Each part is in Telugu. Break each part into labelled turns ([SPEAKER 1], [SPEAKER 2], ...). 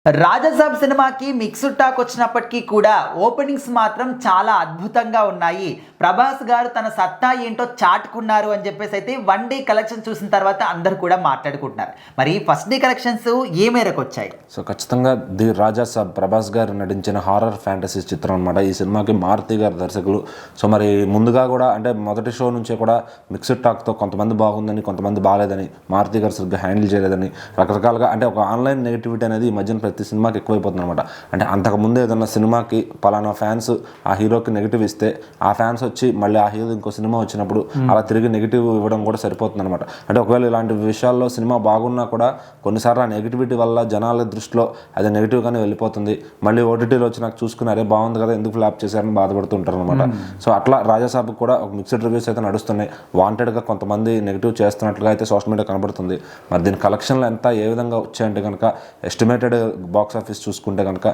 [SPEAKER 1] రాజసాబ్ సినిమాకి మిక్స్డ్ టాక్ వచ్చినప్పటికీ కూడా ఓపెనింగ్స్ మాత్రం చాలా అద్భుతంగా ఉన్నాయి. ప్రభాస్ గారు తన సత్తా ఏంటో చాటుకున్నారు అని చెప్పేసి అయితే వన్ డే కలెక్షన్ చూసిన తర్వాత అందరూ కూడా మాట్లాడుకుంటున్నారు. మరి ఫస్ట్ డే కలెక్షన్స్ ఏ మేరకు వచ్చాయి?
[SPEAKER 2] సో ఖచ్చితంగా ది రాజసాబ్ ప్రభాస్ గారు నటించిన హారర్ ఫ్యాంటసీ చిత్రం అనమాట. ఈ సినిమాకి మారుతి గారు దర్శకులు. సో మరి ముందుగా కూడా అంటే మొదటి షో నుంచే కూడా మిక్స్డ్ టాక్తో కొంతమంది బాగుందని కొంతమంది బాగాలేదని, మారుతి గారు సరిగ్గా హ్యాండిల్ చేయలేదని రకరకాలుగా అంటే ఒక ఆన్లైన్ నెగిటివిటీ అనేది ఈ మధ్యన ప్రతి సినిమాకి ఎక్కువైపోతుంది అనమాట. అంటే అంతకుముందు ఏదన్నా సినిమాకి పలానా ఫ్యాన్స్ ఆ హీరోకి నెగిటివ్ ఇస్తే ఆ ఫ్యాన్స్ వచ్చి మళ్ళీ ఆ హీరో ఇంకో సినిమా వచ్చినప్పుడు అలా తిరిగి నెగిటివ్ ఇవ్వడం కూడా సరిపోతుంది అనమాట. అంటే ఒకవేళ ఇలాంటి విషయాల్లో సినిమా బాగున్నా కూడా కొన్నిసార్లు ఆ నెగిటివిటీ వల్ల జనాల దృష్టిలో అది నెగిటివ్గానే వెళ్ళిపోతుంది. మళ్ళీ ఓటీటీలో వచ్చి నాకు చూసుకున్నారే బాగుంది కదా ఎందుకు ఫ్లాప్ చేశారని బాధపడుతుంటారు అనమాట. సో అట్లా రాజాసాబ్కి కూడా ఒక మిక్స్డ్ రివ్యూస్ అయితే నడుస్తున్నాయి. వాంటెడ్గా కొంతమంది నెగిటివ్ చేస్తున్నట్లుగా అయితే సోషల్ మీడియా కనబడుతుంది. మరి దీని కలెక్షన్లు ఎంత ఏ విధంగా వచ్చాయంటే కనుక ఎస్టిమేటెడ్ బాక్స్ ఆఫీస్ చూసుకుంటే కనుక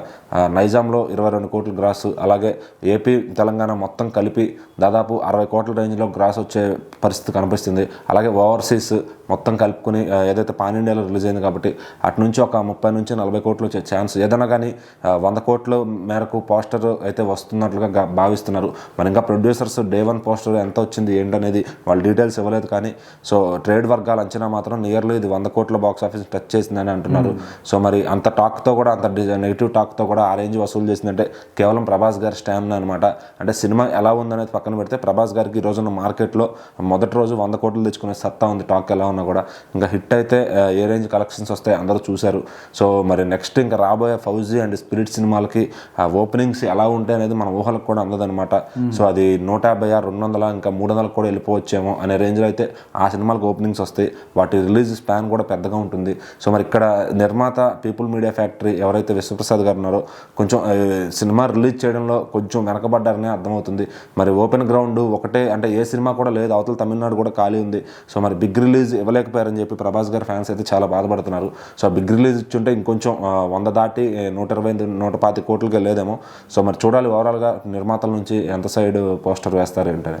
[SPEAKER 2] నైజాంలో 22 కోట్ల గ్రాస్, అలాగే ఏపీ తెలంగాణ మొత్తం కలిపి దాదాపు 60 కోట్ల రేంజ్లో గ్రాస్ వచ్చే పరిస్థితి కనిపిస్తుంది. అలాగే ఓవర్సీస్ మొత్తం కలుపుకుని ఏదైతే పాన్ ఇండియాలో రిలీజ్ అయింది కాబట్టి అటు నుంచి ఒక 30 నుంచి 40 కోట్లు వచ్చే ఛాన్స్ ఏదైనా కానీ 100 కోట్ల మేరకు పోస్టర్ అయితే వస్తున్నట్లుగా భావిస్తున్నారు. మరి ఇంకా ప్రొడ్యూసర్స్ డే 1 పోస్టర్ ఎంత వచ్చింది ఏంటనేది వాళ్ళు డీటెయిల్స్ ఇవ్వలేదు. కానీ సో ట్రేడ్ వర్గాల అంచనా మాత్రం నియర్లీ ఇది 100 కోట్ల బాక్స్ ఆఫీస్ టచ్ చేసిందని అంటున్నారు. సో మరి అంత టాక్తో కూడా అంత నెగిటివ్ టాక్తో కూడా ఆ రేంజ్ వసూలు చేసిందంటే కేవలం ప్రభాస్ గారి స్టామినా అనమాట. అంటే సినిమా ఎలా ఉందనేది పక్కన పెడితే ప్రభాస్ గారికి ఈ రోజున మార్కెట్లో మొదటి రోజు 100 కోట్లు తెచ్చుకునే సత్తా ఉంది. టాక్ ఎలా ఉన్నా కూడా ఇంకా హిట్ అయితే ఏ రేంజ్ కలెక్షన్స్ వస్తాయి అందరూ చూశారు. సో మరి నెక్స్ట్ ఇంకా రాబోయే ఫౌజీ అండ్ స్పిరిట్ సినిమాలకి ఓపెనింగ్స్ ఎలా ఉంటాయి అనేది మన ఊహలకు కూడా అందదనమాట. సో అది 150, 200 ఇంకా 300 కూడా వెళ్ళిపోవచ్చేమో అనే రేంజ్లో అయితే ఆ సినిమాలకు ఓపెనింగ్స్ వస్తాయి. వాటి రిలీజ్ స్పాన్ కూడా పెద్దగా ఉంటుంది. సో మరి ఇక్కడ నిర్మాత పీపుల్ మీడియా ఫ్యాక్టరీ ఎవరైతే విశ్వప్రసాద్ గారు ఉన్నారో కొంచెం సినిమా రిలీజ్ చేయడంలో కొంచెం వెనకబడ్డారనే అర్థమవుతుంది. మరి ఓపెన్ గ్రౌండ్ ఒకటే అంటే ఏ సినిమా కూడా లేదు, అవతల తమిళనాడు కూడా ఖాళీ ఉంది. సో మరి బిగ్ రిలీజ్ ఇవ్వలేకపోయారని చెప్పి ప్రభాస్ గారి ఫ్యాన్స్ అయితే చాలా బాధపడుతున్నారు. సో బిగ్ రిలీజ్ ఇచ్చుంటే ఇంకొంచెం 100 దాటి 120, 125 కోట్లకి వెళ్ళేదేమో. సో మరి చూడాలి ఓవరాల్గా నిర్మాతల నుంచి ఎంత సైడ్ పోస్టర్ వేస్తారు ఏంటనే.